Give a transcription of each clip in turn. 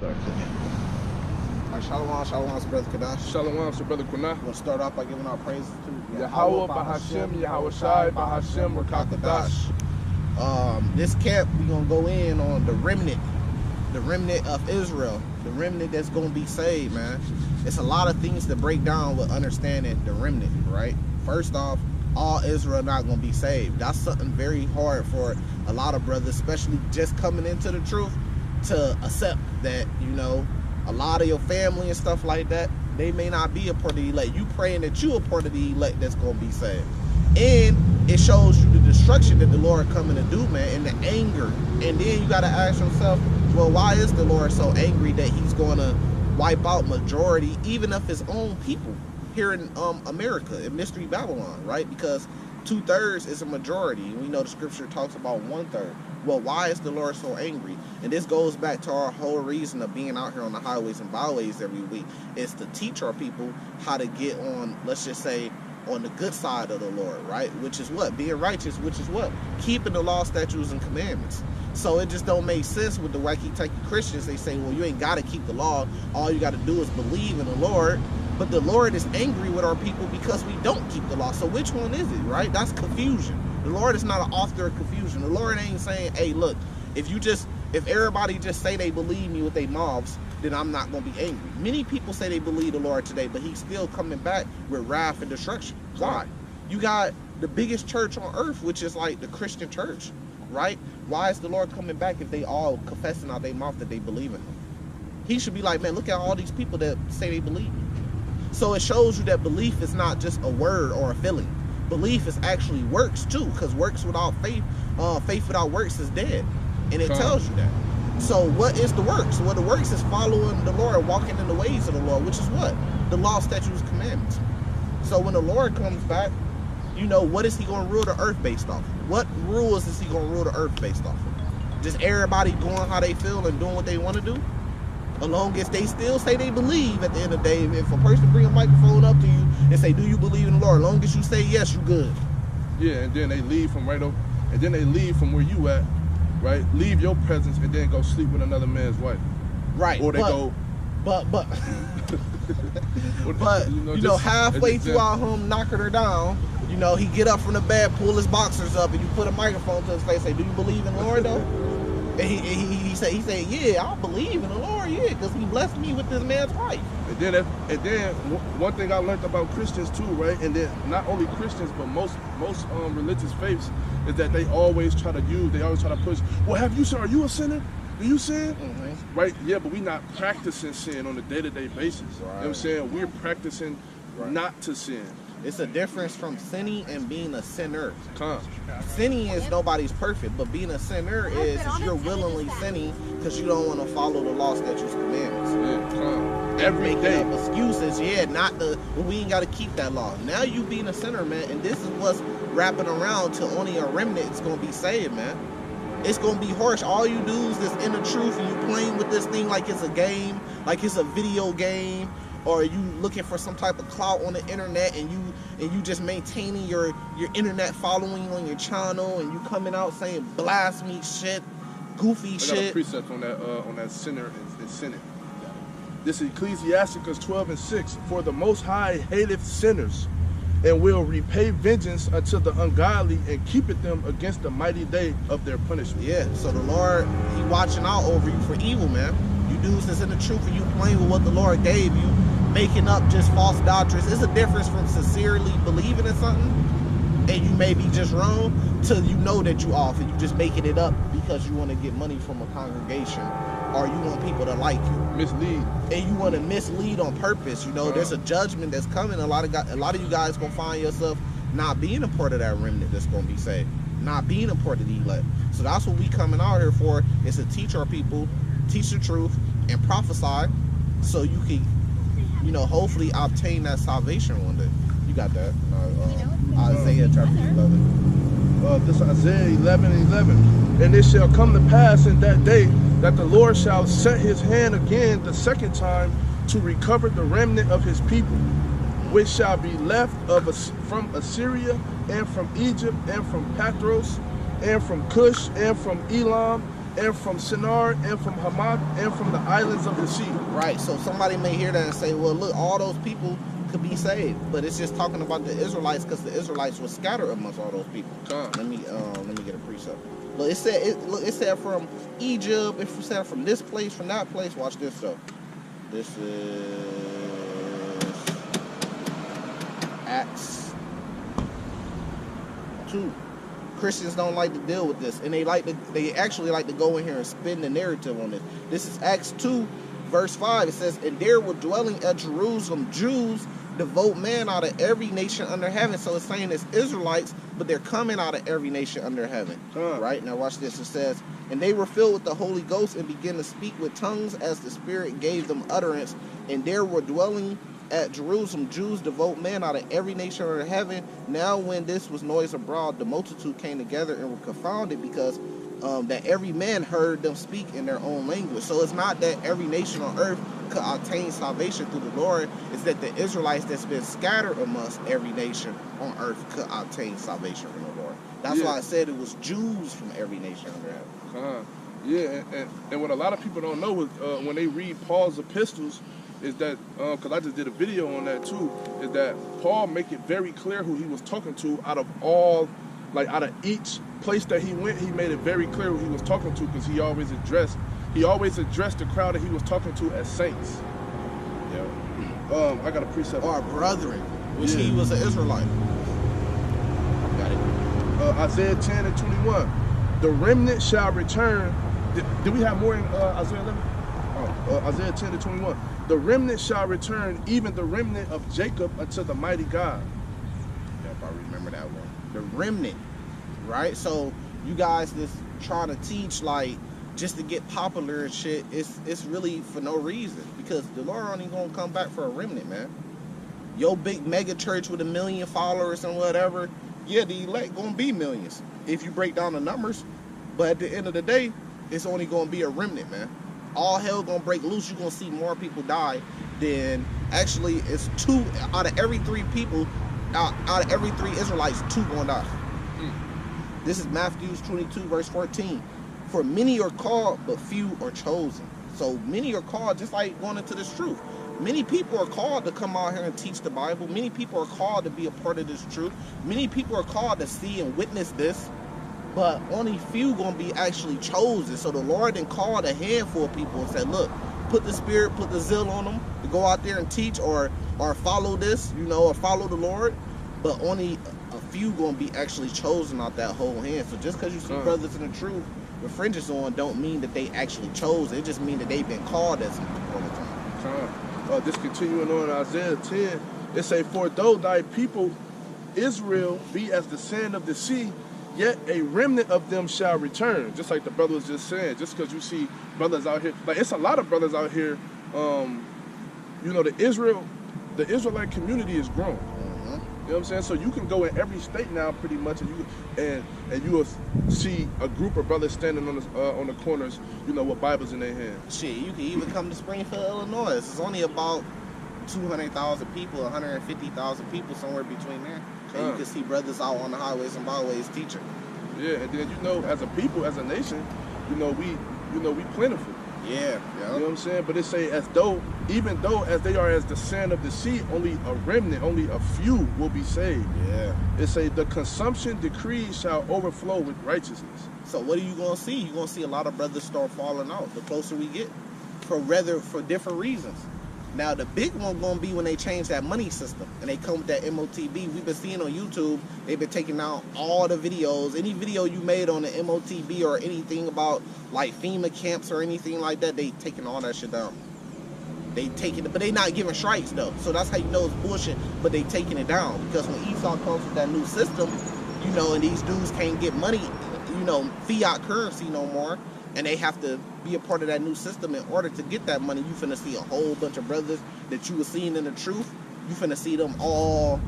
All right, shalom, to Brother Kadash. Shalom to Brother Kunah. We'll start off by giving our praises to Yahweh, Bahashem, Yahweh Shai, Bahashem, Rakakadash. This camp, we're going to go in on the remnant of Israel, the remnant that's going to be saved, man. It's a lot of things to break down with understanding the remnant, right? First off, all Israel not going to be saved. That's something very hard for a lot of brothers, especially just coming into the truth, to accept that, you know, a lot of your family and stuff like that, they may not be a part of the elect. You praying that you a part of the elect that's going to be saved. And it shows you the destruction that the Lord coming to do, man, and the anger. And then you got to ask yourself, well, why is the Lord so angry that he's going to wipe out majority, even of his own people here in America, in Mystery Babylon, right? Because 2/3 is a majority. We know the scripture talks about 1/3. Well, why is the Lord so angry? And this goes back to our whole reason of being out here on the highways and byways every week, is to teach our people how to get on, let's just say, on the good side of the Lord, right? Which is what? Being righteous, which is what? Keeping the law, statutes, and commandments. So it just don't make sense with the wacky-tacky Christians. They say, well, you ain't got to keep the law. All you got to do is believe in the Lord. But the Lord is angry with our people because we don't keep the law. So which one is it, right? That's confusion. The Lord is not an author of confusion. The Lord ain't saying, hey, look, if everybody just say they believe me with their mouths, then I'm not going to be angry. Many people say they believe the Lord today, but he's still coming back with wrath and destruction. Why? You got the biggest church on earth, which is like the Christian church, right? Why is the Lord coming back if they all confessing out their mouth that they believe in him? He should be like, man, look at all these people that say they believe me. So it shows you that belief is not just a word or a feeling. Belief is actually works too, because works without faith, faith without works is dead. And it tells you that. So what is the works? Well, the works is following the Lord, walking in the ways of the Lord, which is what? The law, statutes, commandments. So when the Lord comes back, you know, what is he going to rule the earth based off of? What rules is he going to rule the earth based off of? Just everybody going how they feel and doing what they want to do? As long as they still say they believe, at the end of the day, if a person bring a microphone up to you and say, do you believe in the Lord? As long as you say yes, you good. Yeah, and then they leave from right over, and then they leave from where you at, right? Leave your presence and then go sleep with another man's wife. Right. Or they go. But you know, halfway through our home knocking her down, you know, he get up from the bed, pull his boxers up, and you put a microphone to his face, say, do you believe in the Lord though? And he said, yeah, I believe in the Lord, yeah, because he blessed me with this man's wife. And then one thing I learned about Christians too, right? And then not only Christians, but most religious faiths, is that they always try to push. Well, are you a sinner? Do you sin? Mm-hmm. Right? Yeah, but we're not practicing sin on a day-to-day basis. Right. You know what I'm saying? We're practicing not to sin. It's a difference from sinning and being a sinner. Sinning is nobody's perfect, but being a sinner is you're willingly sinning because you don't want to follow the law, statutes, commandments. Yeah, every day. Up excuses, we ain't got to keep that law. Now you being a sinner, man, and this is what's wrapping around to only a remnant is going to be saved, man. It's going to be harsh. All you dudes that's in the truth and you playing with this thing like it's a game, like it's a video game, or you looking for some type of clout on the internet and you just maintaining your internet following on your channel and you coming out saying blasphemy shit, goofy shit. I got a precept on that sinner and sinning. This is Ecclesiasticus 12:6. For the Most High hateth sinners, and will repay vengeance unto the ungodly, and keepeth them against the mighty day of their punishment. Yeah, so the Lord, he watching out over you for evil, man. You dudes that's in the truth and you playing with what the Lord gave you, making up just false doctrines. It's a difference from sincerely believing in something and you may be just wrong till you know that you off and you just making it up because you want to get money from a congregation or you want people to like you. Mislead. And you want to mislead on purpose. You know, there's a judgment that's coming. A lot of you guys gonna find yourself not being a part of that remnant that's gonna be saved, not being a part of the elect. So that's what we coming out here for, is to teach our people, teach the truth, and prophesy so you can, you know, hopefully obtain that salvation one day. You got that. Isaiah chapter 11. This Isaiah 11:11. And it shall come to pass in that day that the Lord shall set his hand again the second time to recover the remnant of his people, which shall be left from Assyria and from Egypt and from Patros and from Cush and from Elam and from Shinar, and from Hamath, and from the islands of the sea. Right. So somebody may hear that and say, well, look, all those people could be saved, but it's just talking about the Israelites because the Israelites were scattered amongst all those people. Let me get a precept. Look, it said from Egypt. It said from this place, from that place. Watch this though. This is Acts 2. Christians don't like to deal with this, and they actually like to go in here and spin the narrative on this. This is Acts 2, verse 5. It says, and there were dwelling at Jerusalem Jews, devout men out of every nation under heaven. So it's saying it's Israelites, but they're coming out of every nation under heaven. Right? Now watch this. It says, and they were filled with the Holy Ghost and began to speak with tongues as the Spirit gave them utterance. And there were dwelling at Jerusalem Jews, devout men out of every nation under heaven. Now when this was noise abroad, the multitude came together and were confounded, because that every man heard them speak in their own language. So it's not that every nation on earth could obtain salvation through the Lord. It's that the Israelites that's been scattered amongst every nation on earth could obtain salvation from the Lord. That's why I said it was Jews from every nation under heaven. Yeah, and what a lot of people don't know is when they read Paul's epistles, is that, because I just did a video on that too, is that Paul make it very clear who he was talking to out of each place that he went. He made it very clear who he was talking to, because he always addressed the crowd that he was talking to as saints. Yeah. I got a precept. Or brethren, which he was an Israelite. Got it. Isaiah 10 and 21. The remnant shall return. Did we have more in Isaiah 11? Isaiah 10 and 21. The remnant shall return, even the remnant of Jacob, unto the mighty God. Yep, I remember that one. The remnant, right? So you guys just trying to teach like just to get popular and shit. It's really for no reason, because the Lord only gonna come back for a remnant, man. Your big mega church with 1 million followers and whatever, yeah, the elect gonna be millions if you break down the numbers. But at the end of the day, it's only gonna be a remnant, man. All hell gonna break loose. You're gonna see more people die than actually. It's 2 out of every 3 people, out of every 3 Israelites, 2 gonna die. This is Matthew 22 verse 14. For many are called, but few are chosen. So many are called, just like going into this truth. Many people are called to come out here and teach the Bible. Many people are called to be a part of this truth. Many people are called to see and witness this. But only few gonna be actually chosen. So the Lord then called a handful of people and said, look, put the spirit, put the zeal on them to go out there and teach or follow this, or follow the Lord. But only a few gonna be actually chosen out that whole hand. So just because you see brothers in the truth with fringes on, don't mean that they actually chose. It just means that they've been called at some point in time. Just continuing on Isaiah 10, it say, for though thy people Israel be as the sand of the sea, yet a remnant of them shall return. Just like the brother was just saying, just because you see brothers out here, like it's a lot of brothers out here, the Israelite community is growing. You know what I'm saying? So you can go in every state now pretty much, and you will see a group of brothers standing on the corners, with Bibles in their hands. Shit, you can even come to Springfield, Illinois. It's only about 200,000 people, 150,000 people, somewhere between there. And you can see brothers out on the highways and byways teaching. Yeah, and then as a people, as a nation, we plentiful. Yeah. You know what I'm saying? But it say even though as they are as the sand of the sea, only a remnant, only a few will be saved. Yeah. It say the consumption decree shall overflow with righteousness. So what are you gonna see? You're gonna see a lot of brothers start falling out the closer we get, for different reasons. Now the big one gonna be when they change that money system and they come with that MOTB. We've been seeing on YouTube, they've been taking out all the videos. Any video you made on the MOTB or anything about like FEMA camps or anything like that, they taking all that shit down. They taking it, but they not giving strikes though. So that's how you know it's bullshit, but they taking it down. Because when Esau comes with that new system, and these dudes can't get money, fiat currency no more, and they have to be a part of that new system in order to get that money, you finna see a whole bunch of brothers that you were seeing in the truth, you finna see them all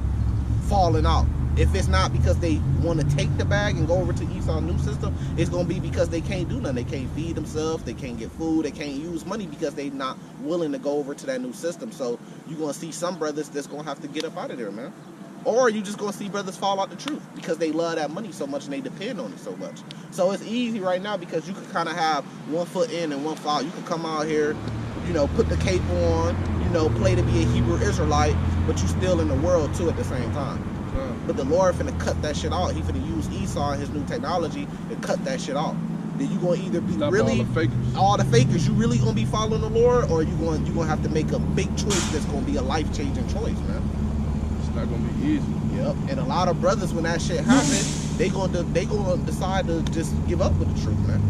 falling out. If it's not because they want to take the bag and go over to Esau's new system, it's going to be because they can't do nothing. They can't feed themselves, they can't get food, they can't use money because they're not willing to go over to that new system. So you're going to see some brothers that's going to have to get up out of there, man. Or you just gonna see brothers fall out the truth because they love that money so much and they depend on it so much. So it's easy right now because you can kind of have one foot in and one foot out. You can come out here, you know, put the cape on, you know, play to be a Hebrew Israelite, but you still in the world too at the same time. But the Lord finna cut that shit out. He finna use Esau and his new technology to cut that shit out. Then you gonna either be Stop really all the fakers. You really gonna be following the Lord, or you gonna have to make a big choice that's gonna be a life-changing choice, man. It's not gonna be easy. Yep. And a lot of brothers, when that shit happens, they gonna decide to just give up with the truth, man.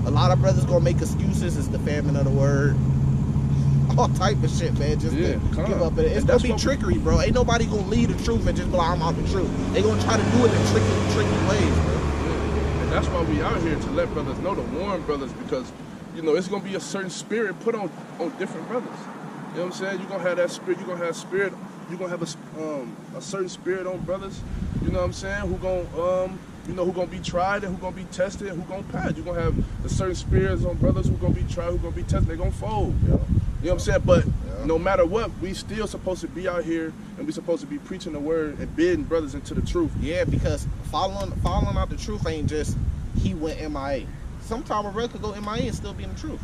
A lot of brothers gonna make excuses. It's the famine of the word. All type of shit, man, just to give up. It's gonna be trickery, bro. Ain't nobody gonna lead the truth and just be like, I'm out the truth. They gonna try to do it in tricky ways, bro. Yeah. And that's why we out here, to let brothers know, to warn brothers, because, you know, it's gonna be a certain spirit put on different brothers. You know what I'm saying? You're gonna have that spirit. You're gonna have spirit. You're gonna have a certain spirit on brothers. You know what I'm saying? Who gonna be tried and who gonna be tested and who gonna pass. You're gonna have the certain spirits on brothers who gonna be tried, who gonna be tested. They gonna fold. Yeah. You know what I'm saying? But no matter what, we still supposed to be out here and we supposed to be preaching the word and bidding brothers into the truth. Yeah, because following out the truth ain't just he went MIA. Sometimes a brother could go MIA and still be in the truth.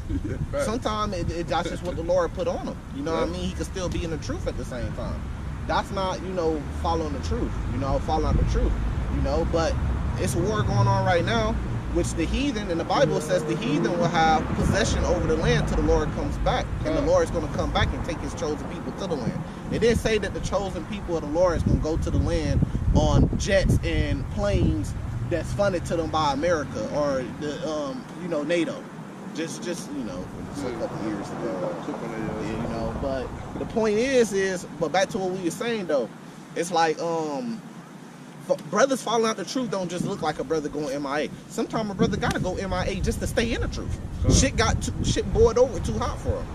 Right. Sometimes that's just what the Lord put on him. You know what I mean? He could still be in the truth at the same time. That's not, you know, following the truth. You know, following out the truth. You know, but it's a war going on right now, which the heathen, and the Bible says the heathen will have possession over the land till the Lord comes back. And the Lord is going to come back and take his chosen people to the land. It didn't say that the chosen people of the Lord is going to go to the land on jets and planes that's funded to them by America or the, you know, NATO. Just you know, a couple years ago. Yeah, you know, but the point is, but back to what we were saying though, it's like, brothers following out the truth don't just look like a brother going MIA. Sometimes a brother gotta go MIA just to stay in the truth. Shit boiled over too hot for him,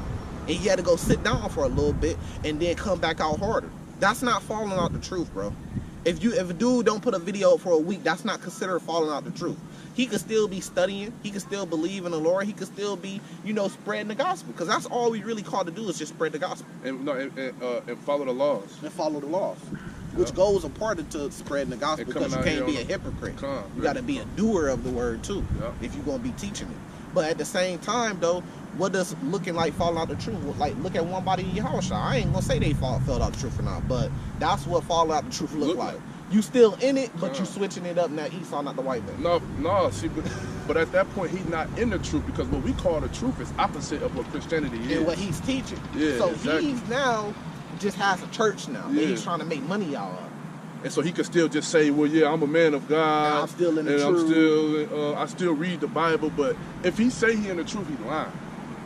and he had to go sit down for a little bit and then come back out harder. That's not following out the truth, bro. If a dude don't put a video up for a week, that's not considered following out the truth. He could still be studying. He could still believe in the Lord. He could still be, you know, spreading the gospel. Because that's all we really called to do is just spread the gospel. And follow the laws. And follow the laws. Which goes a part into spreading the gospel, because you can't be a hypocrite. You got to be a doer of the word too, if you're going to be teaching it. But at the same time, though, what does looking like following out the truth? Like, look at one body in Yahushua. I ain't going to say they fell out the truth or not, but that's what following out the truth look like. You still in it, but you switching it up now. Esau, not the white man. No. See, but at that point, he's not in the truth, because what we call the truth is opposite of what Christianity is. And what he's teaching. Yeah, so exactly. He's now just has a church now that he's trying to make money out of. And so he could still just say, well, yeah, I'm a man of God. And I'm still in the truth. I still read the Bible. But if he say he in the truth, he's lying.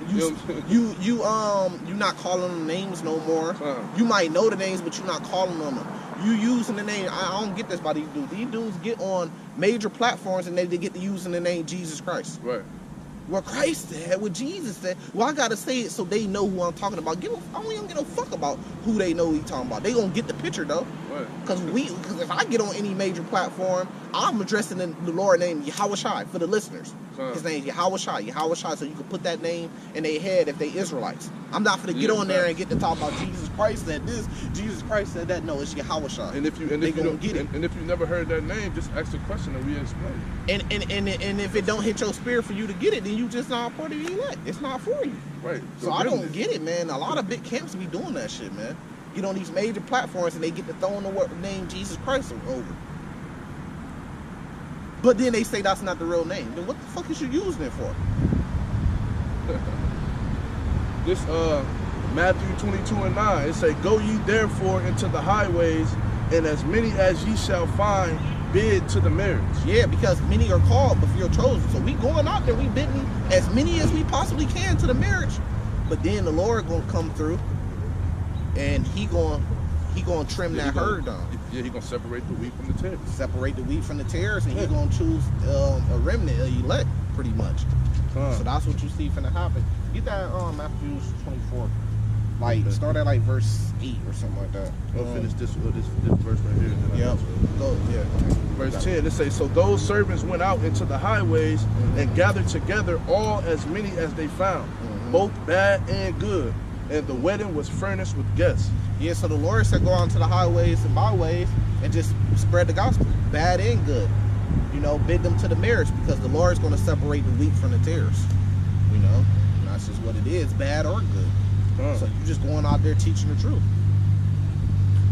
You not calling them names no more. You might know the names, but you're not calling them. You using the name. I don't get this by these dudes. These dudes get on major platforms and they get to using the name Jesus Christ. Right. What Christ said, what Jesus said. Well, I gotta say it so they know who I'm talking about. I don't even give a fuck about who they know he's talking about. They gonna get the picture though. Right. Because if I get on any major platform, I'm addressing the Lord named Yahushua for the listeners. His name is Yahushua, so you can put that name in their head if they Israelites. I'm not gonna get on there and get to talk about Jesus Christ said this, Jesus Christ said that. No, it's Yahushua. And if you never heard that name, just ask the question and we explain. And if it don't hit your spirit for you to get it, then you just not part of the elect. It's not for you. Right. So I don't get it, man. A lot of big camps be doing that shit, man. Get on these major platforms and they get to throwing the name Jesus Christ over. But then they say that's not the real name. Then what the fuck is you using it for? This Matthew 22:9, it say, go ye therefore into the highways, and as many as ye shall find, bid to the marriage. Yeah, because many are called, but few are chosen. So we going out there, we bidding as many as we possibly can to the marriage. But then the Lord gonna come through, and he gonna trim that herd down. Yeah, he gonna separate the wheat from the tares. Separate the wheat from the tares, and he gonna choose a remnant, elect, pretty much. So that's what you see finna happen. Get that Matthew 24. Like start at like verse 8 or something like that. We'll finish this verse right here. Yep. Verse 10, it says, so those servants went out into the highways and gathered together all as many as they found, both bad and good. And the wedding was furnished with guests. Yeah, so the Lord said go out to the highways and byways and just spread the gospel, bad and good. You know, bid them to the marriage, because the Lord's going to separate the wheat from the tares. You know, and that's just what it is, bad or good. So you just going out there teaching the truth.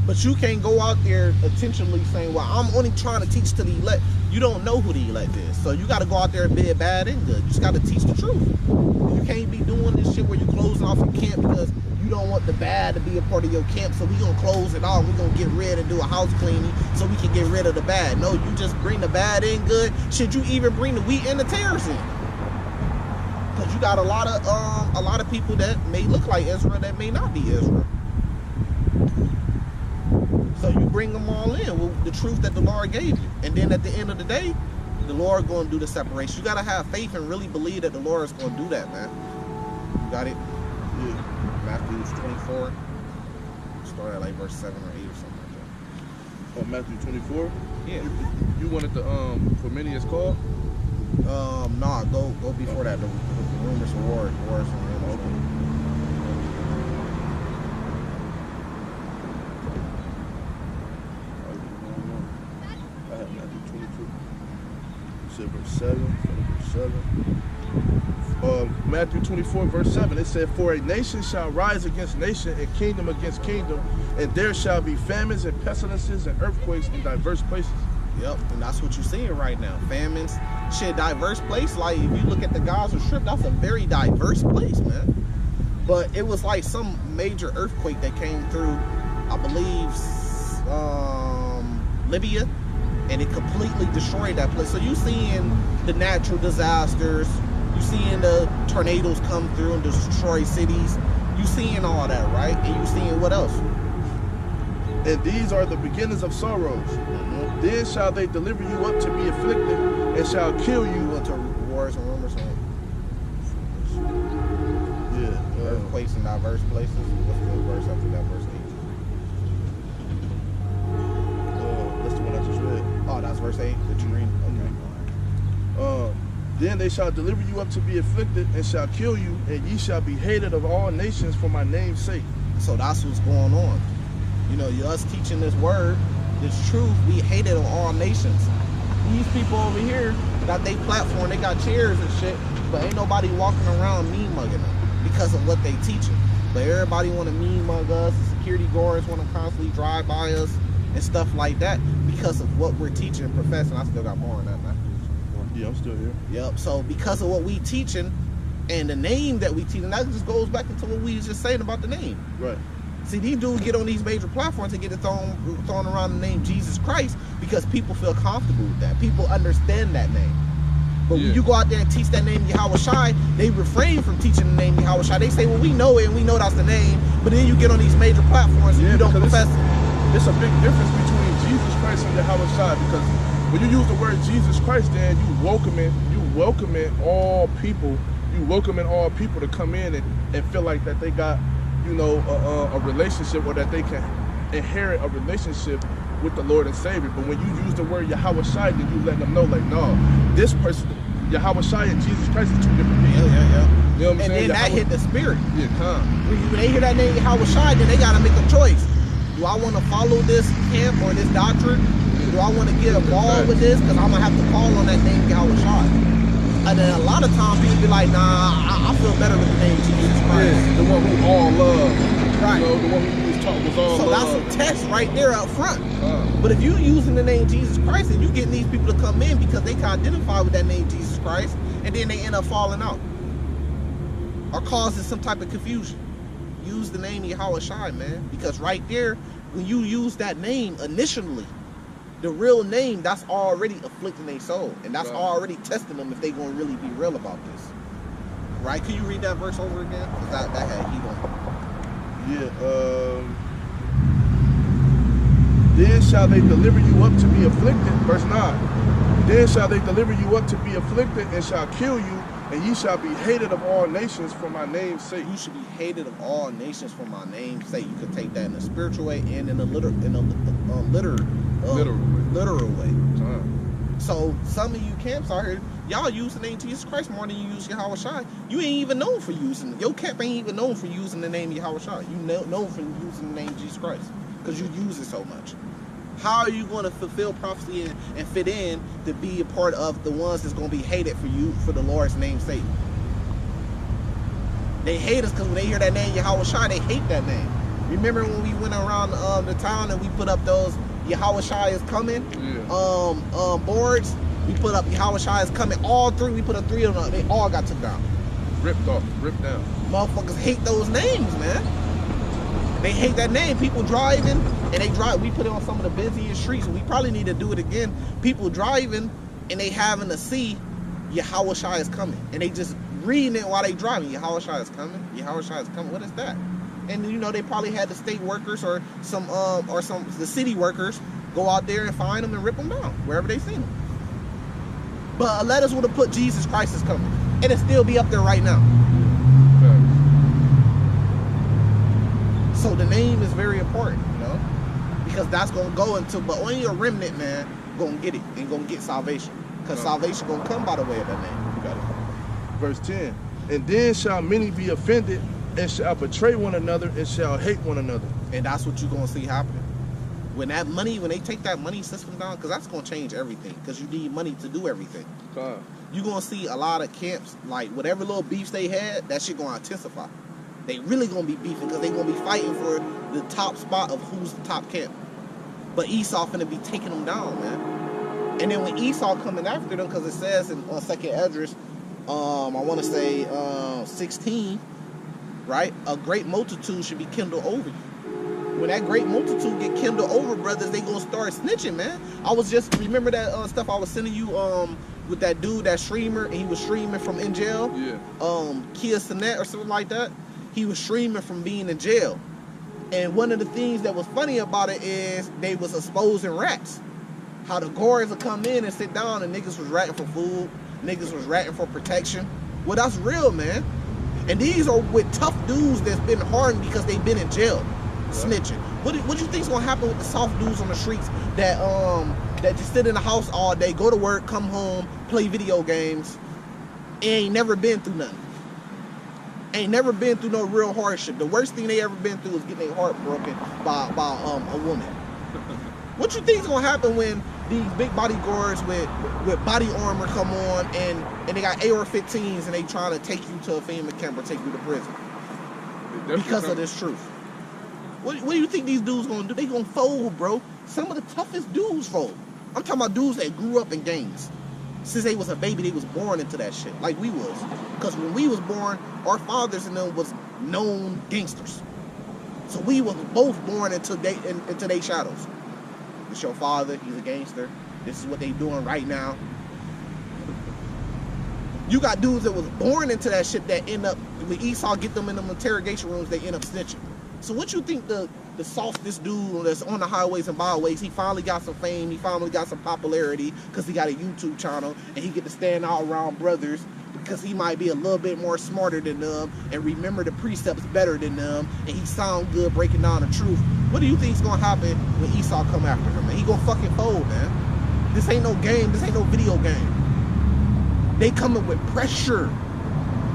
But you can't go out there intentionally saying, well, I'm only trying to teach to the elect. You don't know who the elect is. So you got to go out there and bid bad and good. You just got to teach the truth. You can't be doing this shit where you're closing off your camp because you don't want the bad to be a part of your camp. So we going to close it off. We're going to get rid and do a house cleaning so we can get rid of the bad. No, you just bring the bad in good. Should you even bring the wheat and the tares in? Because you got a lot of people that may look like Israel that may not be Israel. So you bring them all in with the truth that the Lord gave you. And then at the end of the day, the Lord going to do the separation. You got to have faith and really believe that the Lord is going to do that, man. You got it? Yeah. Matthew 24. Start at like verse 7 or 8 or something like that. Oh, Matthew 24? Yeah. You wanted the, for many is called? Nah, go before that. The rumors of wars and rumors. Verse 7. Matthew 24, verse 7. It said, for a nation shall rise against nation, and kingdom against kingdom, and there shall be famines and pestilences and earthquakes in diverse places. Yep, and that's what you're seeing right now. Famines, shit, diverse place. Like, if you look at the Gaza Strip, that's a very diverse place, man. But it was like some major earthquake that came through, I believe, Libya, and it completely destroyed that place. So you seeing the natural disasters, you seeing the tornadoes come through and destroy cities, you seeing all that, right? And you seeing what else? And these are the beginnings of sorrows. Then shall they deliver you up to be afflicted, and shall kill you unto wars and rumors. Yeah, earthquakes in diverse places. What's the verse after that? Verse 8. That's the one I just read. Oh, that's verse 8 that you read? Okay. Then they shall deliver you up to be afflicted, and shall kill you, and ye shall be hated of all nations for my name's sake. So that's what's going on. You know, us teaching this word, this truth, we hated on all nations. These people over here got their platform, they got chairs and shit, but ain't nobody walking around mean mugging them because of what they teaching. But everybody want to mean mug us, the security guards want to constantly drive by us and stuff like that because of what we're teaching and professing. I still got more on that, man. Yeah, I'm still here. Yep, so because of what we teaching and the name that we teaching, that just goes back into what we was just saying about the name. Right. See, these dudes get on these major platforms and get it thrown around the name Jesus Christ because people feel comfortable with that. People understand that name. But when you go out there and teach that name Yahweh Shai, they refrain from teaching the name Yahweh Shai. They say, well, we know it and we know that's the name. But then you get on these major platforms and you don't profess it. There's a big difference between Jesus Christ and Yahweh Shai, because when you use the word Jesus Christ, then you welcoming all people. You welcoming all people to come in and feel like that they got, you know, a relationship, or that they can inherit a relationship with the Lord and Savior. But when you use the word Yahweh Shai, then you let them know, like, no, this person, Yahweh Shai and Jesus Christ is two different beings. Yeah. You know what I'm and saying? then that hit the spirit. Yeah, come. When they hear that name Yahweh Shai, then they got to make a choice. Do I want to follow this camp or this doctrine? Do I want to get involved with this? Because I'm going to have to call on that name Yahweh Shai. And then a lot of times people be like, nah, I feel better with the name Jesus Christ. Yeah, the one who all love. Right. You know, the one who was taught was all so love. So that's a test right there up front. But if you using the name Jesus Christ and you getting these people to come in because they can identify with that name Jesus Christ, and then they end up falling out or causing some type of confusion, use the name Yahweh Shai, man. Because right there, when you use that name initially, the real name, that's already afflicting their soul. And that's already testing them if they going to really be real about this. Right? Can you read that verse over again? Because that had heat on it. Yeah. Then shall they deliver you up to be afflicted. Verse 9. Then shall they deliver you up to be afflicted, and shall kill you, and ye shall be hated of all nations for my name's sake. You should be hated of all nations for my name's sake. You could take that in a spiritual way and in a literal way. Literal way. So some of you camps out here, Y'all use the name Jesus Christ more than you use Yahweh Shai. You ain't even known for using your camp ain't even known for using the name Yahweh Shai. You known for using the name Jesus Christ because you use it so much. How are you going to fulfill prophecy and fit in to be a part of the ones that's going to be hated for you for the Lord's name's sake? They hate us because when they hear that name Yahweh Shai, they hate that name. Remember when we went around the town and we put up those Yahweh Shai is coming boards? We put up Yahweh Shai is coming. All three, we put up 3 of them. They all got took down. Ripped off, ripped down. Motherfuckers hate those names, man. They hate that name. People driving, and they drive. We put it on some of the busiest streets. We probably need to do it again. People driving, and they having to see Yahweh Shai is coming, and they just reading it while they driving. Yahweh Shai is coming. Yahweh Shai is coming. What is that? And you know they probably had the state workers or the city workers go out there and find them and rip them down wherever they see them. But letters would have put Jesus Christ is coming. It'd still be up there right now. So the name is very important, you know, because that's gonna go into, but only a remnant man gonna get it and gonna get salvation, because salvation gonna come by the way of that name. You got it. Verse 10. And then shall many be offended, and shall betray one another, and shall hate one another. And that's what you're gonna see happening. When that money, when they take that money system down, because that's gonna change everything, because you need money to do everything. You're gonna see a lot of camps, like whatever little beefs they had, that shit gonna intensify. They really gonna be beefing because they gonna be fighting for the top spot of who's the top camp. But Esau finna be taking them down, man. And then when Esau coming after them, because it says in 2nd Esdras, I want to say 16, right? A great multitude should be kindled over you. When that great multitude get kindled over, brothers, they gonna start snitching, man. I was just, remember that stuff I was sending you with that dude, that streamer, and he was streaming from in jail? Yeah. Kia Sinet or something like that. He was streaming from being in jail. And one of the things that was funny about it is they was exposing rats. How the guards would come in and sit down and niggas was ratting for food. Niggas was ratting for protection. Well, that's real, man. And these are with tough dudes that's been hardened because they've been in jail. Snitching. What do you think's gonna happen with the soft dudes on the streets that just sit in the house all day, go to work, come home, play video games, and ain't never been through nothing? Ain't never been through no real hardship. The worst thing they ever been through is getting their heart broken by a woman. What you think's gonna happen when these big bodyguards with body armor come on and they got AR-15s and they trying to take you to a FEMA camp or take you to prison because of this truth? What do you think these dudes gonna do? They gonna fold, bro. Some of the toughest dudes fold. I'm talking about dudes that grew up in gangs. Since they was a baby, they was born into that shit, like we was. Because when we was born, our fathers and them was known gangsters. So we was both born into their shadows. It's your father, he's a gangster. This is what they doing right now. You got dudes that was born into that shit that end up, when Esau get them in them interrogation rooms, they end up snitching. So what you think the softest dude that's on the highways and byways, he finally got some fame, he finally got some popularity because he got a YouTube channel and he get to stand out around brothers because he might be a little bit more smarter than them and remember the precepts better than them and he sound good breaking down the truth. What do you think's gonna happen when Esau come after him, man? He gonna fucking fold, man. This ain't no game, this ain't no video game. They coming with pressure.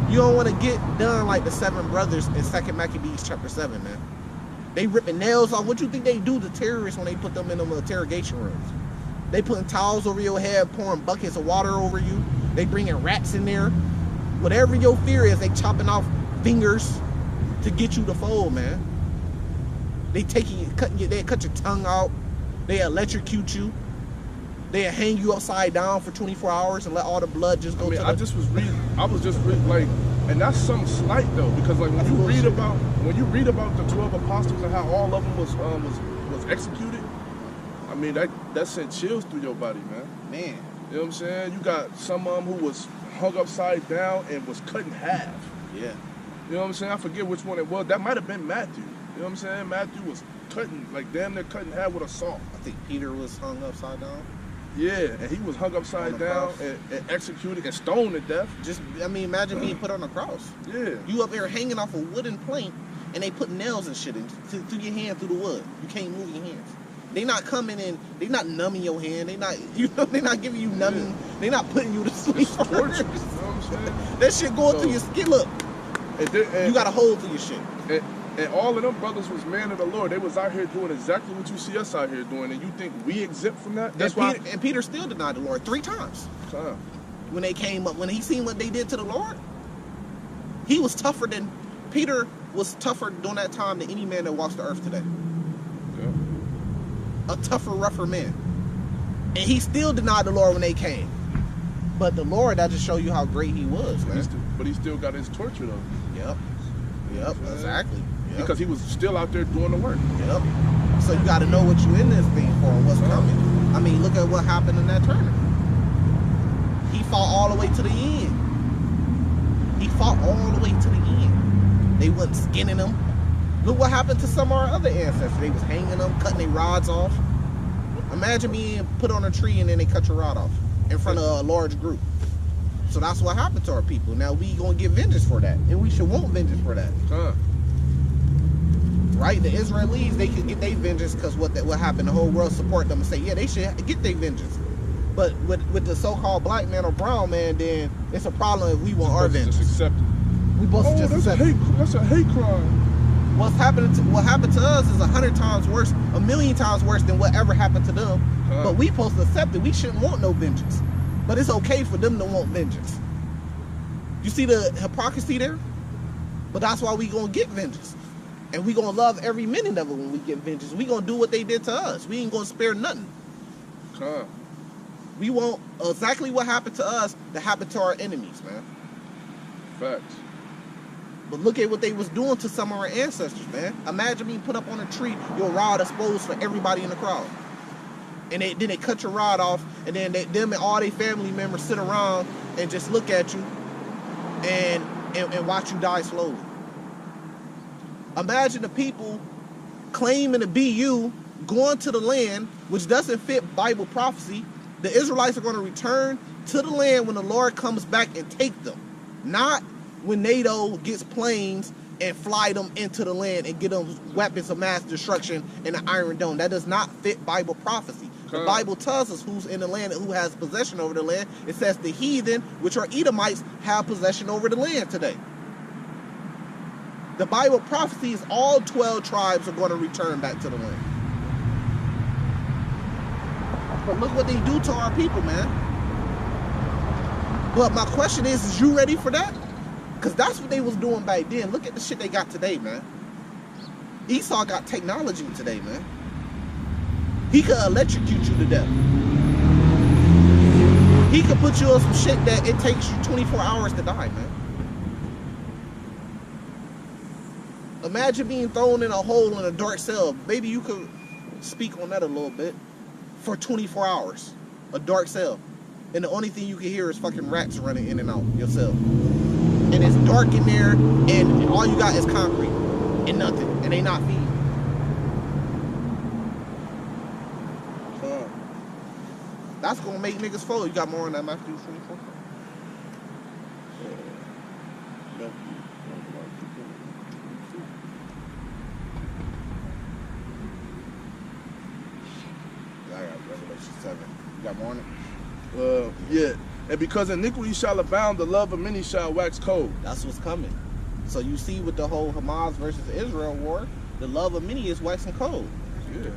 You don't want to get done like the 7 brothers in 2nd Maccabees chapter 7, man. They ripping nails off. What you think they do to terrorists when they put them in them interrogation rooms? They putting towels over your head, pouring buckets of water over you. They bringing rats in there. Whatever your fear is, they chopping off fingers to get you to fold, man. They they cut your tongue out. They electrocute you. They hang you upside down for 24 hours and let all the blood just go. I was just reading, like, and that's something slight though, because like when you read about the 12 apostles and how all of them was executed, I mean that sent chills through your body, man. Man, you know what I'm saying? You got some of them who was hung upside down and was cut in half. Yeah. You know what I'm saying? I forget which one it was. That might have been Matthew. You know what I'm saying? Matthew was cutting, like damn near cut in half with a saw. I think Peter was hung upside down. Yeah, and he was hung upside down and executed and stoned to death. Just, I mean, imagine being put on a cross. Yeah. You up there hanging off a wooden plank, and they put nails and shit through your hand, through the wood. You can't move your hands. They not coming in. They not numbing your hand. They not, you know, they not giving you numbing. Yeah. They not putting you to sleep. It's torture. You know what I'm saying? That shit going through your skin. Look, you got a hole through your shit. And all of them brothers was man of the Lord. They was out here doing exactly what you see us out here doing, and you think we exempt from that? That's why. And Peter still denied the Lord 3 times. When they came up, when he seen what they did to the Lord, he was tougher than Peter was tougher during that time than any man that walks the earth today. Yeah. A tougher, rougher man, and he still denied the Lord when they came. But the Lord, that just show you how great he was, man. But he still got his torture though. Yep, exactly. Yep. Because he was still out there doing the work. Yep. So you got to know what you in this thing for and what's coming. I mean, look at what happened in that tournament. He fought all the way to the end. He fought all the way to the end. They wasn't skinning him. Look what happened to some of our other ancestors. They was hanging them, cutting their rods off. Imagine being put on a tree and then they cut your rod off in front of a large group. So that's what happened to our people. Now we gonna get vengeance for that, and we should want vengeance for that. Right? The Israelis, they could get their vengeance because what happened, the whole world support them and say, yeah, they should get their vengeance. But with the so-called black man or brown man, then it's a problem if we want our vengeance. Just accept it. We both just accept it. That's a hate crime. What happened to us is 100 times worse, 1,000,000 times worse than whatever happened to them. But we supposed to accept it. We shouldn't want no vengeance. But it's okay for them to want vengeance. You see the hypocrisy there? But that's why we gonna get vengeance. And we gonna love every minute of it when we get vengeance. We gonna do what they did to us. We ain't gonna spare nothing. We want exactly what happened to us to happen to our enemies, man. Facts. But look at what they was doing to some of our ancestors, man. Imagine being put up on a tree, your rod exposed for everybody in the crowd. And then they cut your rod off, and then them and all their family members sit around and just look at you and watch you die slowly. Imagine the people claiming to be you, going to the land, which doesn't fit Bible prophecy. The Israelites are going to return to the land when the Lord comes back and take them. Not when NATO gets planes and fly them into the land and get them weapons of mass destruction in the Iron Dome. That does not fit Bible prophecy. The Bible tells us who's in the land and who has possession over the land. It says the heathen, which are Edomites, have possession over the land today. The Bible prophecy is all 12 tribes are going to return back to the land. But look what they do to our people, man. But my question is you ready for that? Because that's what they was doing back then. Look at the shit they got today, man. Esau got technology today, man. He could electrocute you to death. He could put you on some shit that it takes you 24 hours to die, man. Imagine being thrown in a hole in a dark cell. Maybe you could speak on that a little bit. For 24 hours. A dark cell. And the only thing you can hear is fucking rats running in and out your cell. And it's dark in there, and all you got is concrete. And nothing. And they not feeding. That's gonna make niggas fold. You got more on that Matthew 24? I got Revelation 7. You got more on it? Yeah. And because iniquity shall abound, the love of many shall wax cold. That's what's coming. So you see with the whole Hamas versus Israel war, the love of many is waxing cold. Yeah.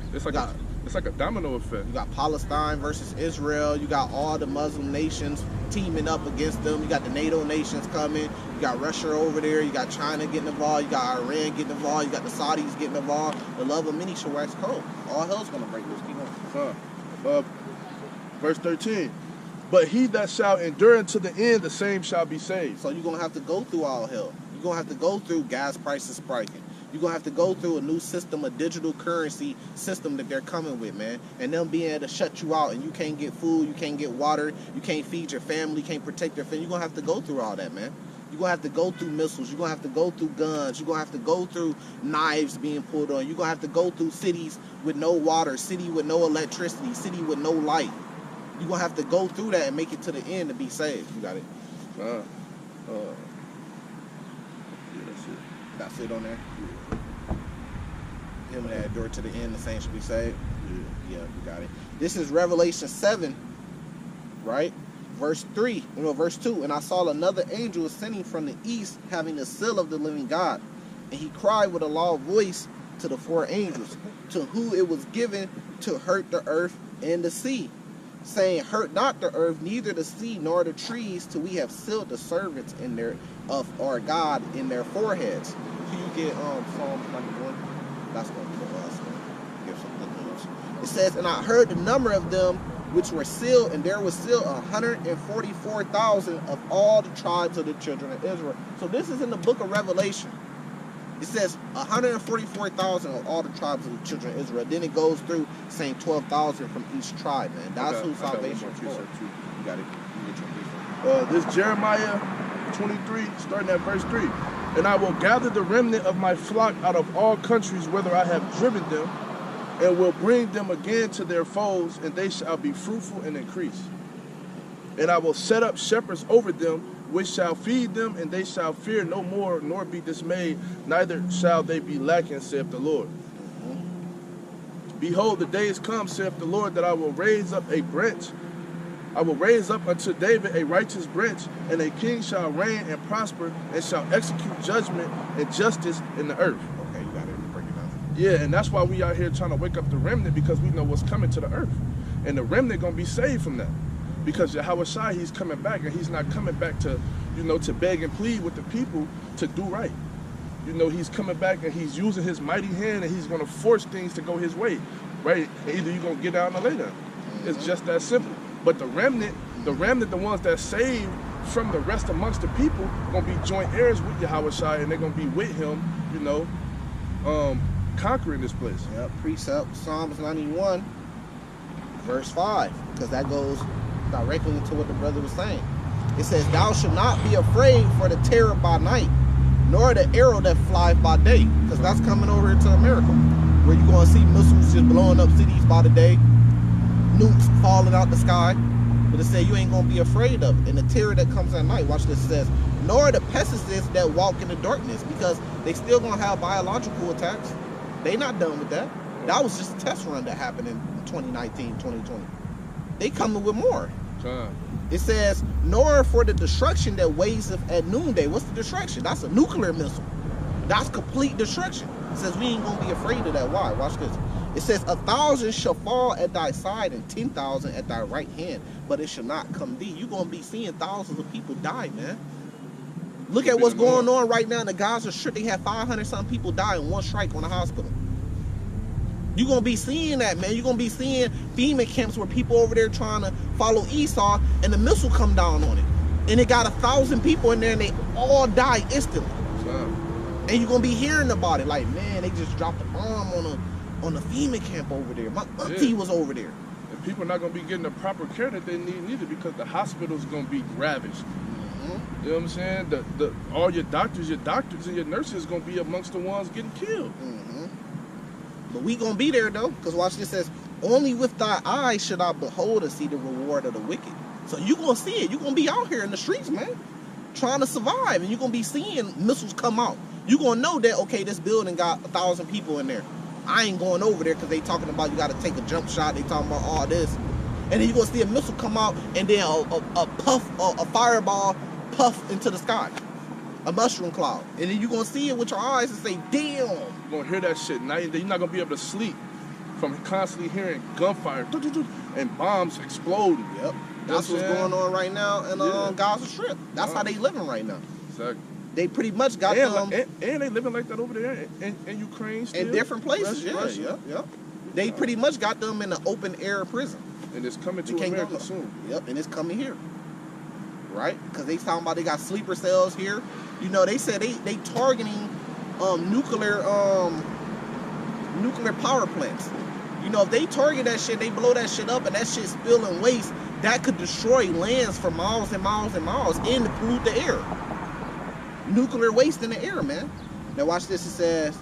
It's like a domino effect. You got Palestine versus Israel. You got all the Muslim nations teaming up against them. You got the NATO nations coming. You got Russia over there. You got China getting involved. You got Iran getting involved. You got the Saudis getting involved. The love of many shall wax cold. All hell's going to break loose. Keep going. Verse 13. But he that shall endure unto the end, the same shall be saved. So you're going to have to go through all hell. You're going to have to go through gas prices spiking. You're going to have to go through a new system, a digital currency system that they're coming with, man. And them being able to shut you out and you can't get food, you can't get water, you can't feed your family, you can't protect your family. You're going to have to go through all that, man. You're going to have to go through missiles. You're going to have to go through guns. You're going to have to go through knives being pulled on. You're going to have to go through cities with no water, city with no electricity, city with no light. You're going to have to go through that and make it to the end to be saved. You got it? Yeah, that's it. That's it on there? Him that endure to the end, the saints should be saved. Yeah, you got it. This is Revelation 7, right? Verse 2. And I saw another angel ascending from the east, having the seal of the living God. And he cried with a loud voice to the four angels, to whom it was given to hurt the earth and the sea, saying, hurt not the earth, neither the sea, nor the trees, till we have sealed the servants in their of our God in their foreheads. Can you get Psalms 91? That's going to be for us, man. Give some good news. It says, and I heard the number of them which were sealed, and there was sealed 144,000 of all the tribes of the children of Israel. So this is in the book of Revelation. It says 144,000 of all the tribes of the children of Israel. Then it goes through saying 12,000 from each tribe, man. That's who salvation is for. You got it. You get your This Jeremiah 23, starting at verse 3. And I will gather the remnant of my flock out of all countries, whither I have driven them, and will bring them again to their folds, and they shall be fruitful and increase. And I will set up shepherds over them, which shall feed them, and they shall fear no more, nor be dismayed, neither shall they be lacking, saith the Lord. Behold, the days come, saith the Lord, that I will raise up a branch. I will raise up unto David a righteous branch, and a king shall reign and prosper, and shall execute judgment and justice in the earth. Okay, you got it. Break it down. Yeah, and that's why we out here trying to wake up the remnant, because we know what's coming to the earth. And the remnant going to be saved from that. Because Yahweh Shai, he's coming back, and he's not coming back to, to beg and plead with the people to do right. He's coming back, and he's using his mighty hand, and he's going to force things to go his way, right? And either you're going to get down or lay down. It's just that simple. But the remnant, the ones that saved from the rest amongst the people, going to be joint heirs with Yahweh Shai, and they're going to be with him, conquering this place. Yep, precept, Psalms 91, verse 5, because that goes directly into what the brother was saying. It says, thou shalt not be afraid for the terror by night, nor the arrow that flieth by day, because that's coming over to America, where you're going to see missiles just blowing up cities by the day, nukes falling out the sky. But it said you ain't going to be afraid of it. And the terror that comes at night, watch this, it says, nor the pestilence that walk in the darkness, because they still going to have biological attacks. They not done with that. That was just a test run that happened in 2019, 2020. They coming with more. It says, nor for the destruction that wasteth at noonday. What's the destruction? That's a nuclear missile. That's complete destruction. It says we ain't gonna be afraid of that. Why? Watch this. It says 1,000 shall fall at thy side and 10,000 at thy right hand, but it shall not come thee. You're gonna be seeing thousands of people die, man. Look at what's going on right now in the Gaza Strip. They had 500-something people die in one strike on the hospital. You're going to be seeing that, man. You're going to be seeing FEMA camps where people over there trying to follow Esau, and the missile come down on it. And it got 1,000 people in there, and they all die instantly. And you're going to be hearing about it. Like, man, they just dropped a bomb on a FEMA camp over there. My auntie was over there. And people are not going to be getting the proper care that they need neither, because the hospital's going to be ravaged. You know what I'm saying? All your doctors and your nurses going to be amongst the ones getting killed. But we going to be there, though, because watch this, says, only with thy eyes should I behold and see the reward of the wicked. So you going to see it. You're going to be out here in the streets, man, trying to survive, and you're going to be seeing missiles come out. You're going to know that, okay, this building got 1,000 people in there. I ain't going over there because they talking about you got to take a jump shot. They talking about all this. And then you're going to see a missile come out, and then a fireball puff into the sky. A mushroom cloud. And then you're going to see it with your eyes and say, damn. You're going to hear that shit. Now you're not going to be able to sleep from constantly hearing gunfire and bombs exploding. Yep. That's what's going on right now in Gaza Strip. That's how they living right now. Exactly. They pretty much got them. And they living like that over there in Ukraine still. In different places, Russia. Yeah. They pretty much got them in an open air prison. And it's coming to America soon. Yep, and it's coming here. Right? Because they talking about they got sleeper cells here. They said they targeting nuclear power plants. If they target that shit, they blow that shit up, and that shit spill and waste, that could destroy lands for miles and miles and miles and pollute the air. Nuclear waste in the air, man. Now watch this. It says,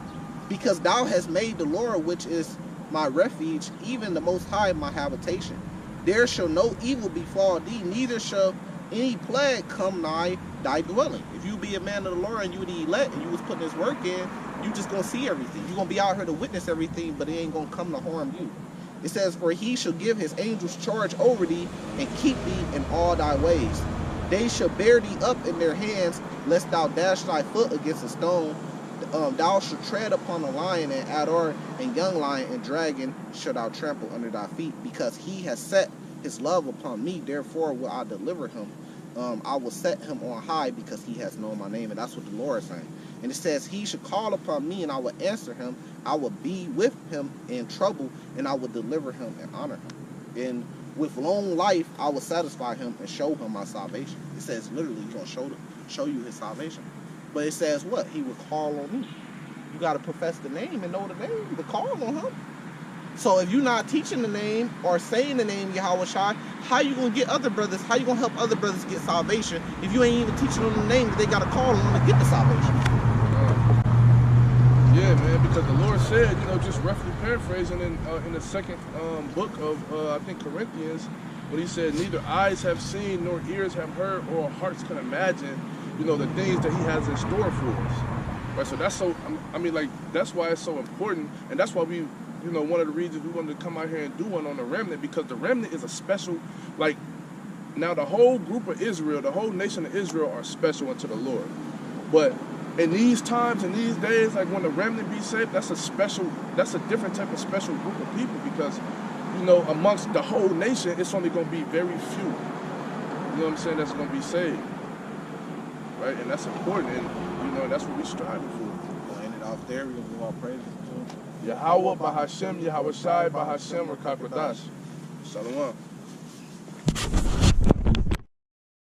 because thou hast made the Lord, which is my refuge, even the Most High my habitation. There shall no evil befall thee, neither shall any plague come nigh thy dwelling. If you be a man of the Lord and you the elect and you was putting this work in, you just gonna see everything. You're gonna be out here to witness everything, but it ain't gonna come to harm you. It says, for he shall give his angels charge over thee, and keep thee in all thy ways. They shall bear thee up in their hands, lest thou dash thy foot against a stone. Thou shalt tread upon a lion and adder, and young lion and dragon shalt thou trample under thy feet. Because he has set his love upon me, therefore will I deliver him. I will set him on high, because he has known my name. And that's what the Lord is saying. And it says, he shall call upon me, and I will answer him. I will be with him in trouble, and I will deliver him and honor him. And with long life, I will satisfy him and show him my salvation. It says literally, he's going to show you his salvation. But it says what? He will call on me. You got to profess the name and know the name to call on him. So if you're not teaching the name or saying the name Yahweh Shai, how you going to get other brothers, how you going to help other brothers get salvation if you ain't even teaching them the name that they got to call on to get the salvation? Yeah, man, because the Lord said, just roughly paraphrasing in the second book of, I think, Corinthians, when he said, neither eyes have seen nor ears have heard or hearts can imagine, the things that he has in store for us. Right, so that's so, that's why it's so important, and that's why we, one of the reasons we wanted to come out here and do one on the Remnant, because the Remnant is a special, now the whole group of Israel, the whole nation of Israel are special unto the Lord. But in these times, in these days, like when the Remnant be saved, that's a different type of special group of people, because, amongst the whole nation, it's only going to be very few, you know what I'm saying, that's going to be saved. Right, and that's important, and that's what we striving for. We'll end it off there. We're going to give all praises to Yahweh, Bahashem, Yahweh Shai, Bahashem, Rakakwadash. Shalom.